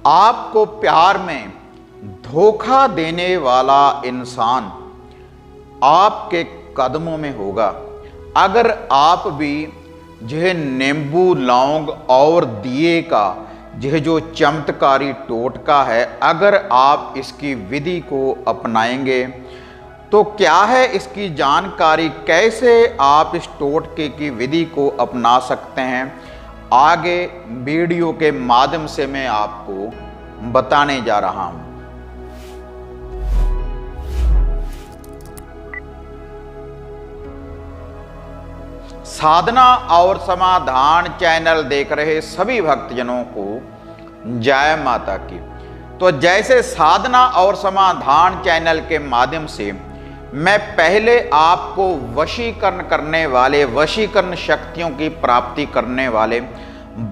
आपको प्यार में धोखा देने वाला इंसान आपके कदमों में होगा। अगर आप भी यह नींबू लौंग और दिए का यह जो चमत्कारी टोटका है, अगर आप इसकी विधि को अपनाएंगे तो क्या है इसकी जानकारी, कैसे आप इस टोटके की विधि को अपना सकते हैं, आगे वीडियो के माध्यम से मैं आपको बताने जा रहा हूं। साधना और समाधान चैनल देख रहे सभी भक्तजनों को जय माता की। तो जैसे साधना और समाधान चैनल के माध्यम से मैं पहले आपको वशीकरण करने वाले, वशीकरण शक्तियों की प्राप्ति करने वाले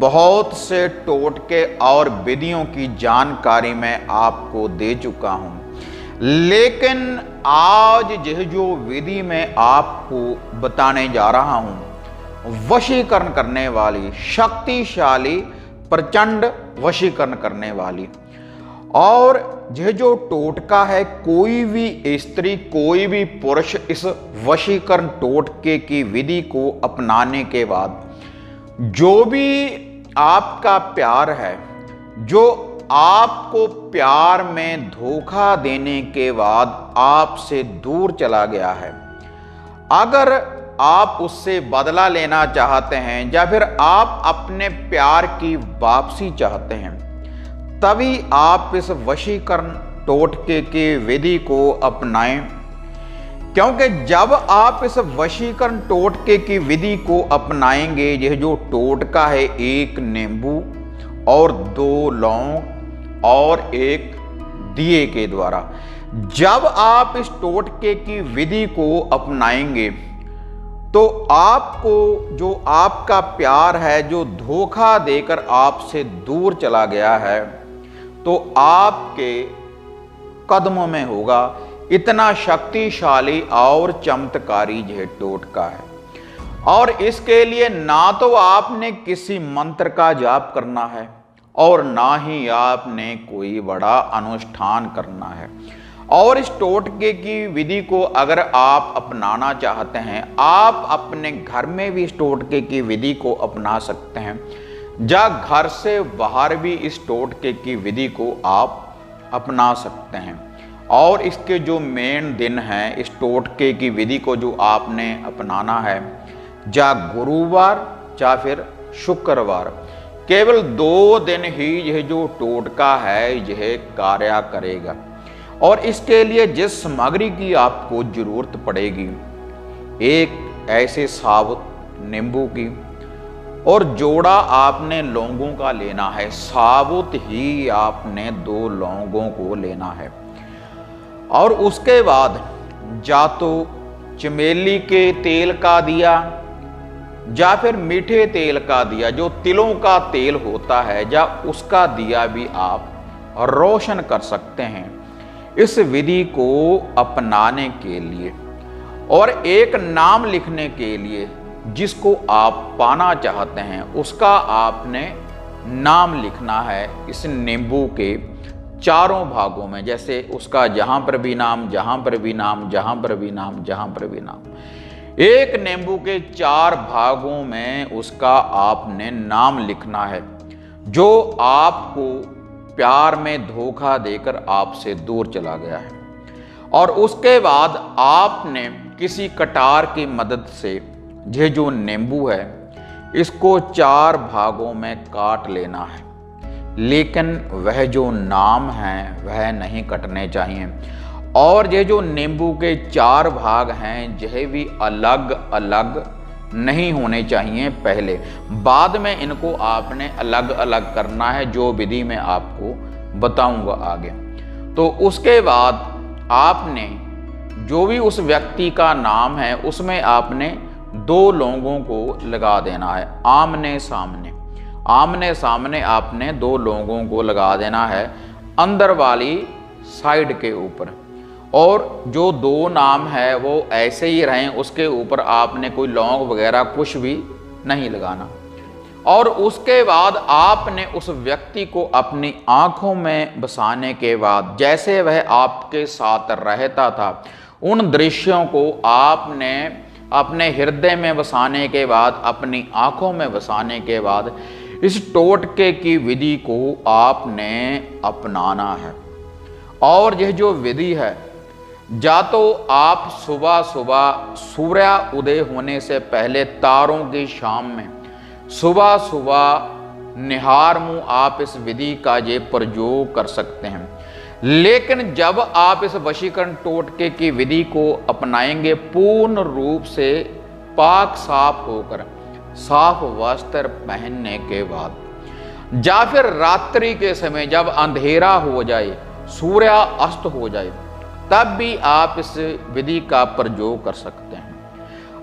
बहुत से टोटके और विधियों की जानकारी मैं आपको दे चुका हूं, लेकिन आज यह जो विधि मैं आपको बताने जा रहा हूं, वशीकरण करने वाली, शक्तिशाली, प्रचंड वशीकरण करने वाली, और यह जो टोटका है, कोई भी स्त्री, कोई भी पुरुष इस वशीकरण टोटके की विधि को अपनाने के बाद जो भी आपका प्यार है, जो आपको प्यार में धोखा देने के बाद आपसे दूर चला गया है, अगर आप उससे बदला लेना चाहते हैं या फिर आप अपने प्यार की वापसी चाहते हैं, तभी आप इस वशीकरण टोटके की विधि को अपनाएं। क्योंकि जब आप इस वशीकरण टोटके की विधि को अपनाएंगे, यह जो टोटका है, एक नींबू और 2 लौंग और एक दिए के द्वारा, जब आप इस टोटके की विधि को अपनाएंगे तो आपको जो आपका प्यार है, जो धोखा देकर आपसे दूर चला गया है, तो आपके कदमों में होगा। इतना शक्तिशाली और चमत्कारी यह टोटका है, और इसके लिए ना तो आपने किसी मंत्र का जाप करना है और ना ही आपने कोई बड़ा अनुष्ठान करना है। और इस टोटके की विधि को अगर आप अपनाना चाहते हैं, आप अपने घर में भी इस टोटके की विधि को अपना सकते हैं, या घर से बाहर भी इस टोटके की विधि को आप अपना सकते हैं। और इसके जो मेन दिन हैं, इस टोटके की विधि को जो आपने अपनाना है, या गुरुवार या फिर शुक्रवार, केवल 2 दिन ही यह जो टोटका है यह कार्य करेगा। और इसके लिए जिस सामग्री की आपको जरूरत पड़ेगी, एक ऐसे साबुत नींबू की, और जोड़ा आपने लौंगों का लेना है। साबुत ही आपने 2 लौंगों को लेना है, और उसके बाद या तो चमेली के तेल का दिया या फिर मीठे तेल का दिया, जो तिलों का तेल होता है, या उसका दिया भी आप रोशन कर सकते हैं इस विधि को अपनाने के लिए। और एक नाम लिखने के लिए, जिसको आप पाना चाहते हैं उसका आपने नाम लिखना है इस नींबू के चारों भागों में। जैसे उसका जहां पर भी नाम, जहां पर भी नाम, जहां पर भी नाम, जहां पर भी नाम, एक नींबू के 4 भागों में उसका आपने नाम लिखना है, जो आपको प्यार में धोखा देकर आपसे दूर चला गया है। और उसके बाद आपने किसी कटार की मदद से यह जो नींबू है, इसको 4 भागों में काट लेना है, लेकिन वह जो नाम है वह नहीं कटने चाहिए। और ये जो नींबू के 4 भाग हैं, यह भी अलग अलग नहीं होने चाहिए पहले, बाद में इनको आपने अलग अलग करना है, जो विधि मैं आपको बताऊंगा आगे। तो उसके बाद आपने जो भी उस व्यक्ति का नाम है, उसमें आपने 2 लौंगों को लगा देना है, आमने सामने। आमने सामने आपने 2 लौंगों को लगा देना है अंदर वाली साइड के ऊपर, और जो 2 नाम है वो ऐसे ही रहें, उसके ऊपर आपने कोई लौंग वगैरह कुछ भी नहीं लगाना। और उसके बाद आपने उस व्यक्ति को अपनी आंखों में बसाने के बाद जैसे वह आपके साथ रहता था उन दृश्यों को आपने अपने हृदय में बसाने के बाद, अपनी आंखों में बसाने के बाद इस टोटके की विधि को आपने अपनाना है। और यह जो विधि है, या तो आप सुबह सुबह सूर्य उदय होने से पहले तारों की शाम में सुबह सुबह निहार मुंह आप इस विधि का ये प्रयोग कर सकते हैं। लेकिन जब आप इस वशीकरण टोटके की विधि को अपनाएंगे पूर्ण रूप से पाक साफ होकर, साफ वस्त्र पहनने के बाद, या फिर रात्रि के समय जब अंधेरा हो जाए, सूर्य अस्त हो जाए, तब भी आप इस विधि का प्रयोग कर सकते हैं।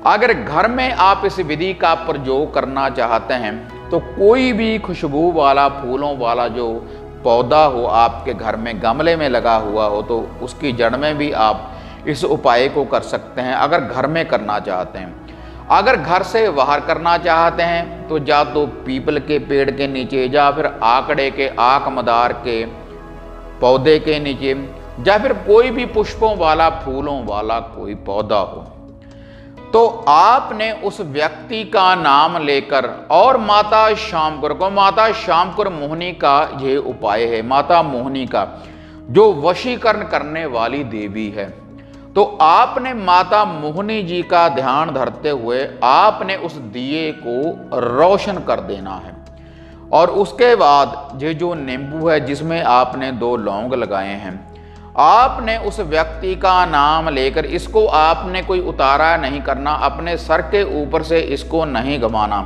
अगर घर में आप इस विधि का प्रयोग करना चाहते हैं तो कोई भी खुशबू वाला, फूलों वाला जो पौधा हो आपके घर में, गमले में लगा हुआ हो, तो उसकी जड़ में भी आप इस उपाय को कर सकते हैं अगर घर में करना चाहते हैं। अगर घर से बाहर करना चाहते हैं तो या तो पीपल के पेड़ के नीचे, या फिर आकड़े के, आकमदार के पौधे के नीचे, या फिर कोई भी पुष्पों वाला, फूलों वाला कोई पौधा हो, तो आपने उस व्यक्ति का नाम लेकर और माता शामकुर को, माता शामकुर मोहिनी का यह उपाय है, माता मोहिनी का जो वशीकरण करने वाली देवी है, तो आपने माता मोहिनी जी का ध्यान धरते हुए आपने उस दिए को रोशन कर देना है। और उसके बाद ये जो नींबू है जिसमें आपने 2 लौंग लगाए हैं, आपने उस व्यक्ति का नाम लेकर, इसको आपने कोई उतारा नहीं करना, अपने सर के ऊपर से इसको नहीं घुमाना,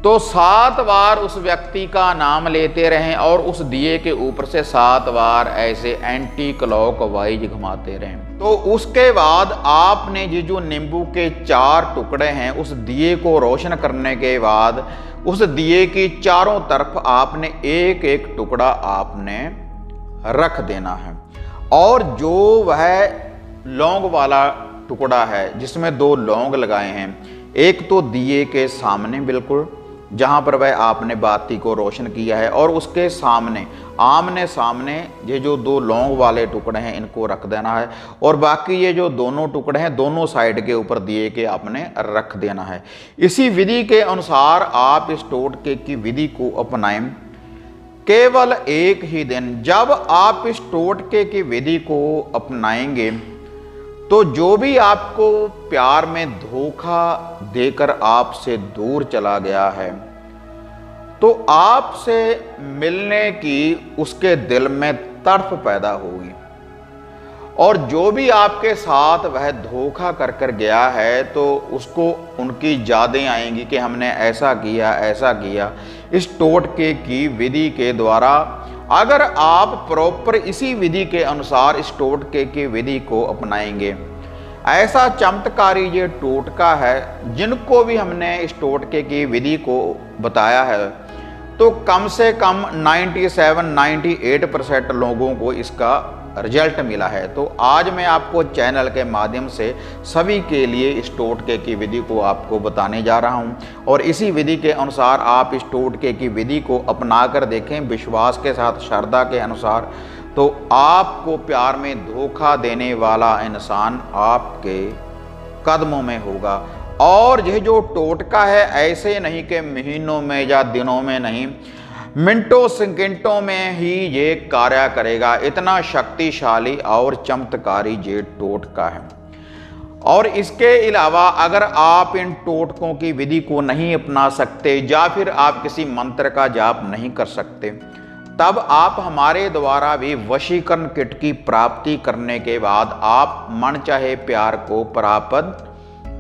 तो 7 बार उस व्यक्ति का नाम लेते रहें और उस दिए के ऊपर से 7 बार ऐसे एंटी क्लॉकवाइज घुमाते रहें। तो उसके बाद आपने ये जो नींबू के 4 टुकड़े हैं उस दिए को रोशन करने के बाद उस दिए की चारों तरफ आपने एक एक टुकड़ा आपने रख देना है। और जो वह लौंग वाला टुकड़ा है जिसमें 2 लौंग लगाए हैं, एक तो दिए के सामने बिल्कुल जहाँ पर वह आपने बाती को रोशन किया है, और उसके सामने आमने सामने ये जो 2 लौंग वाले टुकड़े हैं इनको रख देना है। और बाकी ये जो दोनों टुकड़े हैं दोनों साइड के ऊपर दिए के आपने रख देना है। इसी विधि के अनुसार आप इस टोटके की विधि को अपनाएं। केवल एक ही दिन जब आप इस टोटके की विधि को अपनाएंगे तो जो भी आपको प्यार में धोखा देकर आपसे दूर चला गया है, तो आपसे मिलने की उसके दिल में तड़प पैदा होगी। और जो भी आपके साथ वह धोखा कर गया है तो उसको उनकी यादें आएंगी कि हमने ऐसा किया, ऐसा किया। इस टोटके की विधि के द्वारा अगर आप प्रॉपर इसी विधि के अनुसार इस टोटके की विधि को अपनाएंगे, ऐसा चमत्कारी ये टोटका है, जिनको भी हमने इस टोटके की विधि को बताया है तो कम से कम 97-98% लोगों को इसका रिजल्ट मिला है। तो आज मैं आपको चैनल के माध्यम से सभी के लिए इस टोटके की विधि को आपको बताने जा रहा हूं, और इसी विधि के अनुसार आप इस टोटके की विधि को अपना कर देखें विश्वास के साथ, श्रद्धा के अनुसार, तो आपको प्यार में धोखा देने वाला इंसान आपके कदमों में होगा। और यह जो टोटका है ऐसे नहीं कि महीनों में या दिनों में नहीं, मिनटों सेकंडों में ही ये कार्य करेगा। इतना शक्तिशाली और चमत्कारी ये टोटका है। और इसके अलावा अगर आप इन टोटकों की विधि को नहीं अपना सकते या फिर आप किसी मंत्र का जाप नहीं कर सकते, तब आप हमारे द्वारा भी वशीकरण किट की प्राप्ति करने के बाद आप मन चाहे प्यार को प्राप्त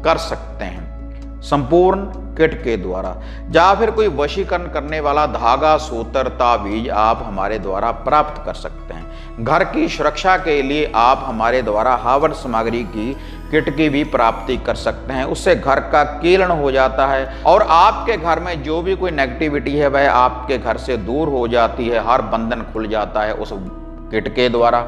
कर सकते हैं संपूर्ण किट के द्वारा। या फिर कोई वशीकरण करने वाला धागा, सूत्र, ताबीज आप हमारे द्वारा प्राप्त कर सकते हैं। घर की सुरक्षा के लिए आप हमारे द्वारा हवन सामग्री की किट की भी प्राप्ति कर सकते हैं। उससे घर का कीलन हो जाता है और आपके घर में जो भी कोई नेगेटिविटी है वह आपके घर से दूर हो जाती है। हर बंधन खुल जाता है उस किट के द्वारा।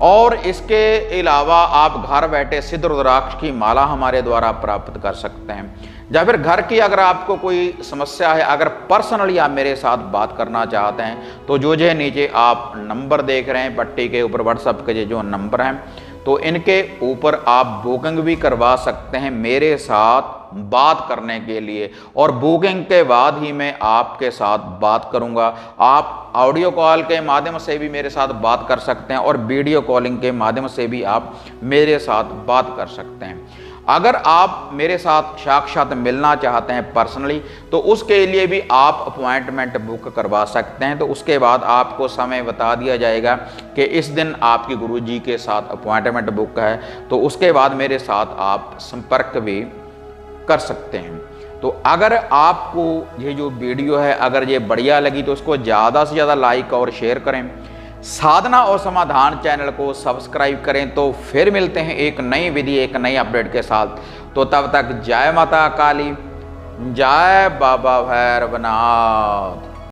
और इसके अलावा आप घर बैठे सिद्ध रुद्राक्ष की माला हमारे द्वारा प्राप्त कर सकते हैं। या फिर घर की अगर आपको कोई समस्या है, अगर पर्सनली आप मेरे साथ बात करना चाहते हैं तो जो नीचे आप नंबर देख रहे हैं पट्टी के ऊपर, व्हाट्सएप के जो नंबर हैं, तो इनके ऊपर आप बुकिंग भी करवा सकते हैं मेरे साथ बात करने के लिए। और बुकिंग के बाद ही मैं आपके साथ बात करूंगा। आप ऑडियो कॉल के माध्यम से भी मेरे साथ बात कर सकते हैं और वीडियो कॉलिंग के माध्यम से भी आप मेरे साथ बात कर सकते हैं। अगर आप मेरे साथ साक्षात मिलना चाहते हैं पर्सनली, तो उसके लिए भी आप अपॉइंटमेंट बुक करवा सकते हैं। तो उसके बाद आपको समय बता दिया जाएगा कि इस दिन आपके गुरुजी के साथ अपॉइंटमेंट बुक है, तो उसके बाद मेरे साथ आप संपर्क भी कर सकते हैं। तो अगर आपको ये जो वीडियो है अगर ये बढ़िया लगी तो उसको ज़्यादा से ज़्यादा लाइक और शेयर करें। साधना और समाधान चैनल को सब्सक्राइब करें। तो फिर मिलते हैं एक नई विधि, एक नई अपडेट के साथ। तो तब तक जय माता काली, जय बाबा भैरवनाथ।